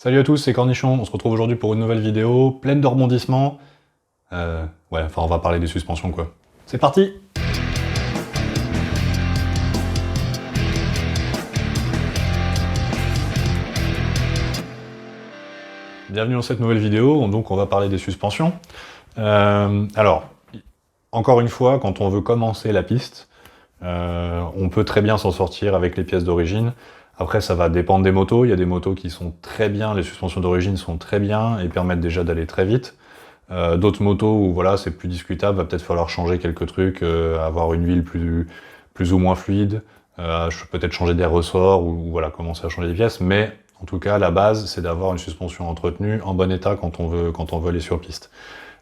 Salut à tous, c'est Cornichon, on se retrouve aujourd'hui pour une nouvelle vidéo pleine de rebondissements. Ouais, enfin on va parler des suspensions quoi. C'est parti! Bienvenue dans cette nouvelle vidéo, donc on va parler des suspensions. Alors, encore une fois, quand on veut commencer la piste, on peut très bien s'en sortir avec les pièces d'origine. Après, ça va dépendre des motos. Il y a des motos qui sont très bien, les suspensions d'origine sont très bien et permettent déjà d'aller très vite. D'autres motos où voilà, c'est plus discutable, va peut-être falloir changer quelques trucs, avoir une huile plus ou moins fluide, peut-être changer des ressorts ou voilà, commencer à changer des pièces. Mais en tout cas, la base, c'est d'avoir une suspension entretenue en bon état quand on veut aller sur piste.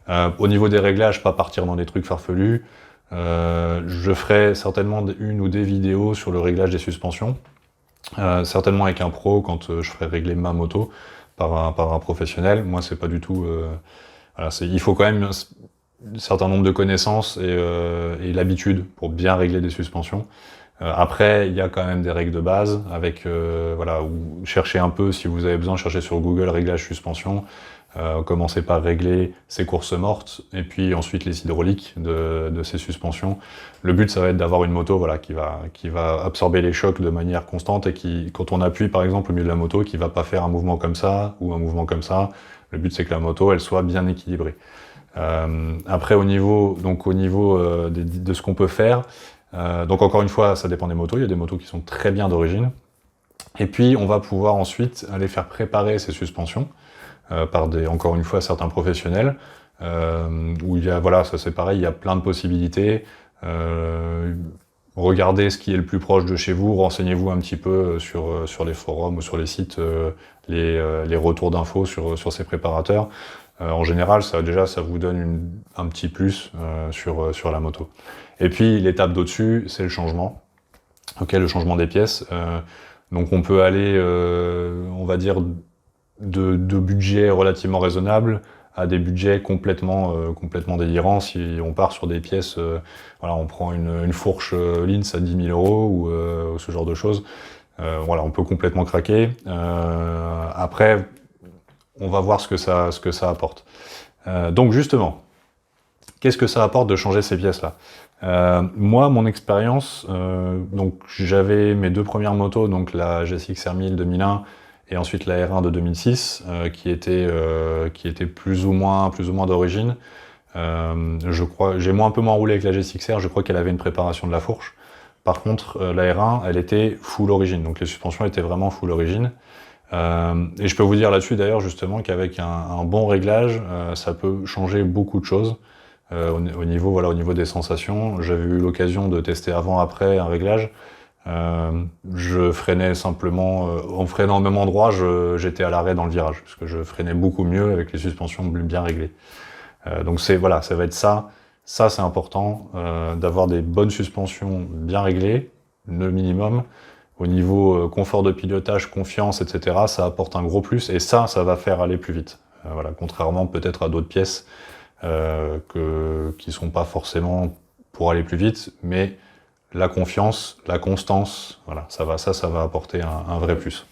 Au niveau des réglages, pas partir dans des trucs farfelus. Je ferai certainement une ou des vidéos sur le réglage des suspensions. Certainement avec un pro quand je ferai régler ma moto par un professionnel. Moi, c'est pas du tout... voilà, il faut quand même un certain nombre de connaissances et l'habitude pour bien régler des suspensions. Après, il y a quand même des règles de base avec, voilà, ou cherchez un peu, si vous avez besoin, cherchez sur Google réglage suspension. Commencez par régler ces courses mortes et puis ensuite les hydrauliques de ces suspensions. Le but, ça va être d'avoir une moto voilà, qui va absorber les chocs de manière constante et qui, quand on appuie par exemple au milieu de la moto, qui va pas faire un mouvement comme ça ou un mouvement comme ça. Le but, c'est que la moto, elle soit bien équilibrée. Après, au niveau de ce qu'on peut faire, donc encore une fois, ça dépend des motos. Il y a des motos qui sont très bien d'origine. Et puis, on va pouvoir ensuite aller faire préparer ces suspensions par encore une fois, certains professionnels, où il y a, voilà, ça c'est pareil, il y a plein de possibilités. Regardez ce qui est le plus proche de chez vous, renseignez-vous un petit peu sur les forums ou sur les sites, les retours d'infos sur ces préparateurs. En général, ça vous donne un petit plus sur la moto. Et puis, l'étape d'au-dessus, c'est le changement. Ok, le changement des pièces. Donc on peut aller, on va dire, de budgets relativement raisonnables à des budgets complètement délirants. Si on part sur des pièces, voilà, on prend une fourche Linz à 10 000 € ou ce genre de choses, voilà, on peut complètement craquer. Après, on va voir ce que ça apporte. Donc justement, qu'est-ce que ça apporte de changer ces pièces-là? Moi, mon expérience, donc j'avais mes deux premières motos, donc la GSX-R 1000 2001 et ensuite la R1 de 2006, qui était plus ou moins d'origine. J'ai un peu moins roulé avec la GSX-R, je crois qu'elle avait une préparation de la fourche. Par contre, la R1, elle était full origine, donc les suspensions étaient vraiment full origine. Et je peux vous dire là-dessus d'ailleurs justement qu'avec un bon réglage, ça peut changer beaucoup de choses. Au niveau des sensations, j'avais eu l'occasion de tester avant-après un réglage. Je freinais simplement, en freinant au même endroit, j'étais à l'arrêt dans le virage, parce que je freinais beaucoup mieux avec les suspensions bien réglées. Donc voilà, ça va être ça. Ça, c'est important, d'avoir des bonnes suspensions bien réglées, le minimum. Au niveau confort de pilotage, confiance, etc., ça apporte un gros plus, et ça va faire aller plus vite. Voilà, contrairement peut-être à d'autres pièces qui sont pas forcément pour aller plus vite, mais la confiance, la constance, voilà, ça va apporter un vrai plus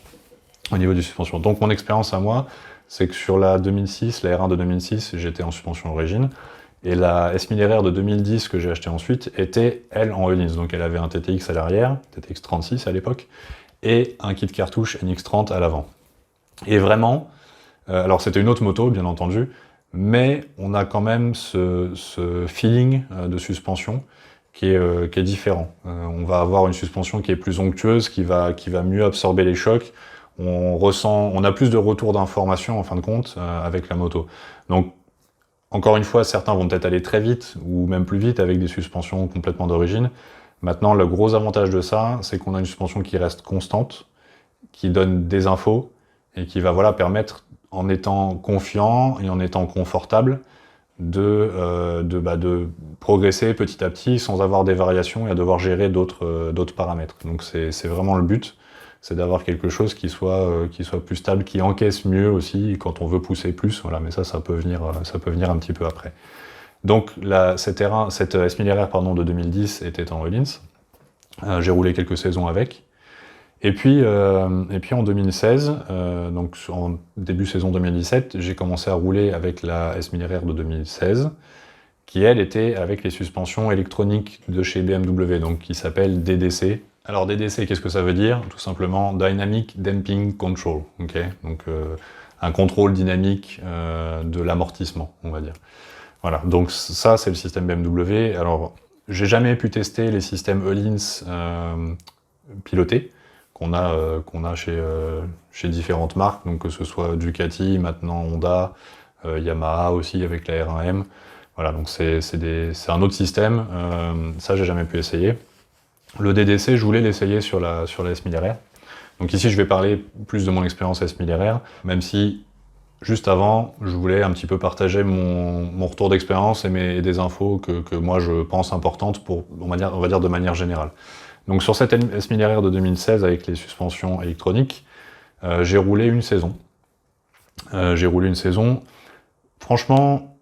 au niveau des suspensions. Donc mon expérience à moi, c'est que sur la 2006, la R1 de 2006, j'étais en suspension origine, et la S1000RR de 2010 que j'ai acheté ensuite était, elle, en Öhlins. Donc elle avait un TTX à l'arrière, TTX 36 à l'époque, et un kit cartouche NX30 à l'avant. Et vraiment, alors c'était une autre moto, bien entendu, mais on a quand même ce feeling de suspension qui est différent. On va avoir une suspension qui est plus onctueuse, qui va mieux absorber les chocs. On a plus de retour d'informations en fin de compte avec la moto. Donc encore une fois, certains vont peut-être aller très vite ou même plus vite avec des suspensions complètement d'origine. Maintenant, le gros avantage de ça, c'est qu'on a une suspension qui reste constante, qui donne des infos et qui va voilà permettre, en étant confiant et en étant confortable, de progresser petit à petit sans avoir des variations et à devoir gérer d'autres paramètres. Donc c'est vraiment le but, c'est d'avoir quelque chose qui soit plus stable, qui encaisse mieux aussi quand on veut pousser plus. Voilà, mais ça peut venir un petit peu après. Donc cette S1000RR de 2010 était en Öhlins. J'ai roulé quelques saisons avec. Et puis en 2016, donc en début saison 2017, j'ai commencé à rouler avec la S1000 RR de 2016, qui elle était avec les suspensions électroniques de chez BMW, donc qui s'appelle DDC. Alors DDC, qu'est-ce que ça veut dire? Tout simplement Dynamic Damping Control, ok. Donc un contrôle dynamique de l'amortissement, on va dire. Voilà, donc ça c'est le système BMW. Alors j'ai jamais pu tester les systèmes Öhlins pilotés qu'on a chez différentes marques, donc que ce soit Ducati, maintenant Honda, Yamaha aussi avec la R1M. Voilà, donc c'est un autre système, ça j'ai jamais pu essayer. Le DDC, je voulais l'essayer sur la S1000 RR. Donc ici je vais parler plus de mon expérience S1000 RR, même si juste avant, je voulais un petit peu partager mon retour d'expérience et des infos que moi je pense importantes pour, on va dire de manière générale. Donc sur cette S1000 RR de 2016 avec les suspensions électroniques, j'ai roulé une saison. Franchement,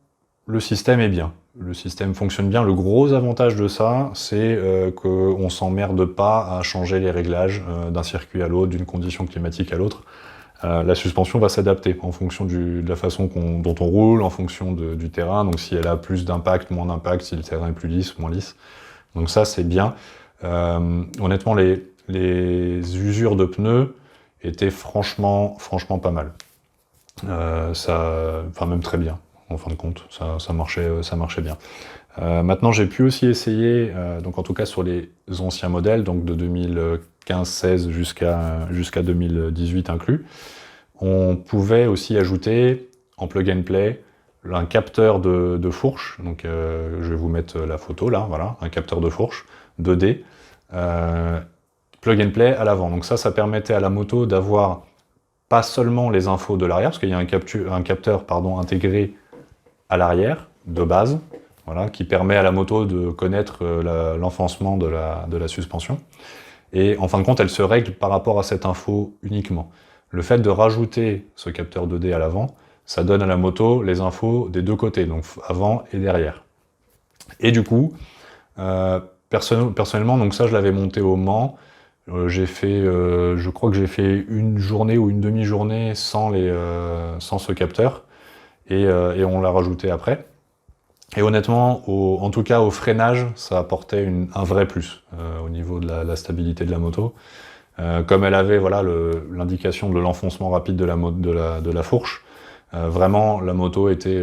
le système est bien. Le système fonctionne bien. Le gros avantage de ça, c'est qu'on ne s'emmerde pas à changer les réglages d'un circuit à l'autre, d'une condition climatique à l'autre. La suspension va s'adapter en fonction de la façon dont on roule, en fonction du terrain. Donc si elle a plus d'impact, moins d'impact, si le terrain est plus lisse, moins lisse. Donc ça, c'est bien. Honnêtement, les usures de pneus étaient franchement pas mal. Enfin même très bien, en fin de compte, ça marchait bien. Maintenant, j'ai pu aussi essayer, donc en tout cas sur les anciens modèles, donc de 2015-16 jusqu'à 2018 inclus, on pouvait aussi ajouter en plug and play un capteur de fourche. Donc je vais vous mettre la photo là, voilà, un capteur de fourche 2D, plug and play à l'avant. Donc ça permettait à la moto d'avoir pas seulement les infos de l'arrière, parce qu'il y a un capteur intégré à l'arrière, de base, voilà, qui permet à la moto de connaître l'enfoncement de la suspension. Et en fin de compte, elle se règle par rapport à cette info uniquement. Le fait de rajouter ce capteur 2D à l'avant, ça donne à la moto les infos des deux côtés, donc avant et derrière. Et du coup, personnellement, donc ça je l'avais monté au Mans, je crois que j'ai fait une journée ou une demi-journée sans ce capteur, et on l'a rajouté après. Et honnêtement, en tout cas au freinage, ça apportait un vrai plus au niveau de la stabilité de la moto. Comme elle avait voilà, l'indication de l'enfoncement rapide de la fourche, vraiment la moto était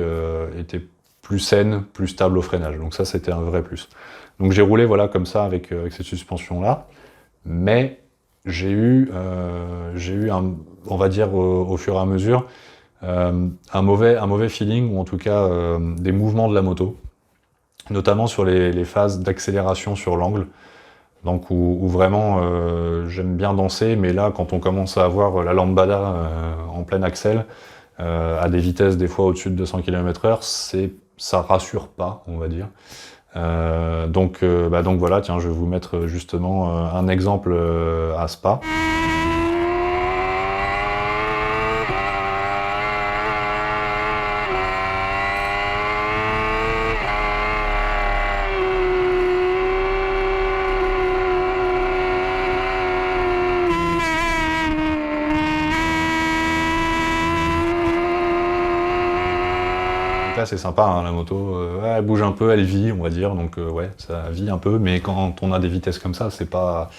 plus saine, plus stable au freinage. Donc ça, c'était un vrai plus. Donc j'ai roulé voilà, comme ça avec cette suspension-là. Mais j'ai eu on va dire au fur et à mesure, un mauvais feeling, ou en tout cas des mouvements de la moto, notamment sur les phases d'accélération sur l'angle, donc où vraiment j'aime bien danser, mais là quand on commence à avoir la lambada en plein accel, à des vitesses des fois au-dessus de 200 km/h, ça rassure pas, on va dire. Donc voilà, tiens, je vais vous mettre justement un exemple à Spa. Là c'est sympa, hein, la moto, elle bouge un peu, elle vit, on va dire, donc ouais, ça vit un peu, mais quand on a des vitesses comme ça, c'est pas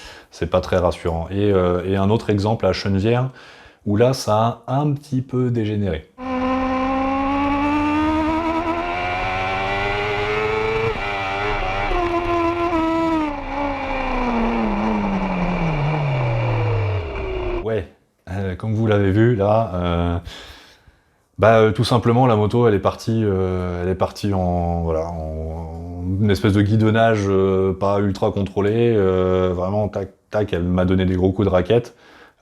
très rassurant. Et un autre exemple à Chenevière, où là ça a un petit peu dégénéré. Ouais, comme vous l'avez vu là, tout simplement la moto elle est partie en une espèce de guidonnage pas ultra contrôlé, vraiment tac tac, elle m'a donné des gros coups de raquette,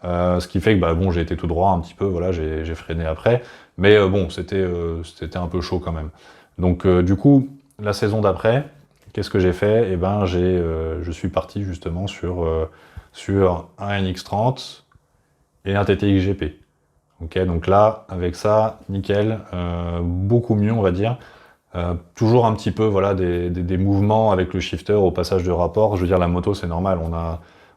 ce qui fait que bon, j'ai été tout droit un petit peu, voilà, j'ai freiné après, mais bon, c'était un peu chaud quand même. Donc du coup, la saison d'après, qu'est-ce que j'ai fait? Eh ben je suis parti justement sur un NX30 et un TTX GP. Ok, donc là, avec ça, nickel, beaucoup mieux, on va dire. Toujours un petit peu, voilà, des mouvements avec le shifter au passage de rapport. Je veux dire, la moto, c'est normal,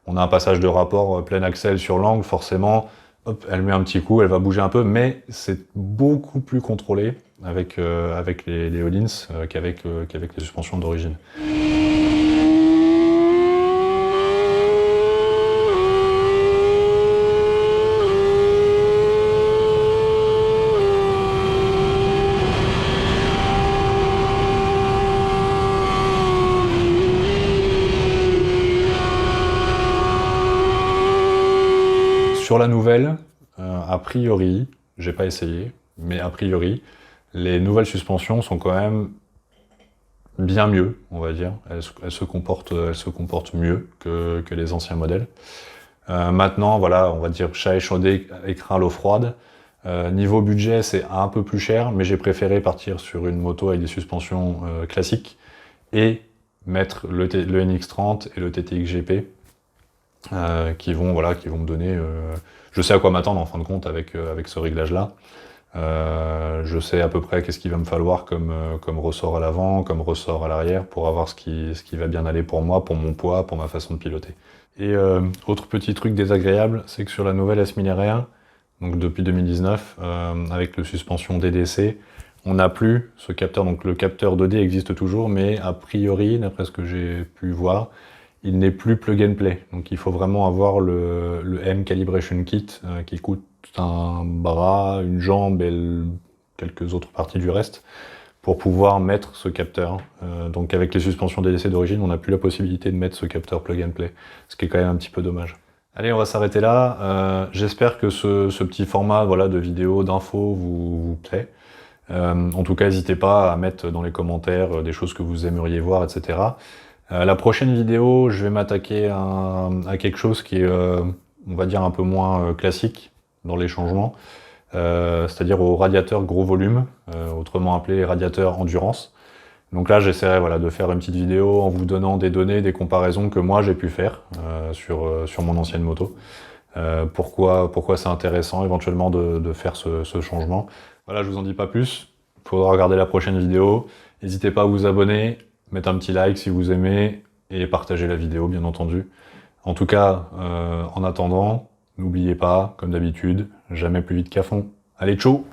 On a un passage de rapport plein axel sur l'angle, forcément, hop, elle met un petit coup, elle va bouger un peu, mais c'est beaucoup plus contrôlé avec les Öhlins qu'avec les suspensions d'origine. Sur la nouvelle, a priori, j'ai pas essayé, mais a priori, les nouvelles suspensions sont quand même bien mieux, on va dire. Elles se comportent mieux que les anciens modèles. Maintenant, voilà, on va dire chat échaudé et craint l'eau froide. Niveau budget, c'est un peu plus cher, mais j'ai préféré partir sur une moto avec des suspensions classiques et mettre le NX30 et le TTX GP qui vont me donner... je sais à quoi m'attendre en fin de compte avec ce réglage-là. Je sais à peu près qu'est-ce qu'il va me falloir comme ressort à l'avant, comme ressort à l'arrière, pour avoir ce qui va bien aller pour moi, pour mon poids, pour ma façon de piloter. Et autre petit truc désagréable, c'est que sur la nouvelle S1000RR, donc depuis 2019, avec le suspension DDC, on n'a plus ce capteur, donc le capteur 2D existe toujours, mais a priori, d'après ce que j'ai pu voir, il n'est plus plug and play. Donc il faut vraiment avoir le M Calibration Kit qui coûte un bras, une jambe et quelques autres parties du reste pour pouvoir mettre ce capteur. Donc avec les suspensions DDC d'origine, on n'a plus la possibilité de mettre ce capteur plug and play, ce qui est quand même un petit peu dommage. Allez, on va s'arrêter là. J'espère que ce petit format voilà, de vidéo, d'infos vous plaît. En tout cas, n'hésitez pas à mettre dans les commentaires des choses que vous aimeriez voir, etc. La prochaine vidéo, je vais m'attaquer à quelque chose qui est, on va dire, un peu moins classique dans les changements, c'est-à-dire au radiateur gros volume, autrement appelé radiateur endurance. Donc là, j'essaierai voilà, de faire une petite vidéo en vous donnant des données, des comparaisons que moi j'ai pu faire sur mon ancienne moto. Pourquoi c'est intéressant éventuellement de faire ce changement. Voilà, je vous en dis pas plus. Il faudra regarder la prochaine vidéo. N'hésitez pas à vous abonner, mettre un petit like si vous aimez et partager la vidéo, bien entendu. En tout cas, en attendant, n'oubliez pas, comme d'habitude, jamais plus vite qu'à fond. Allez, ciao!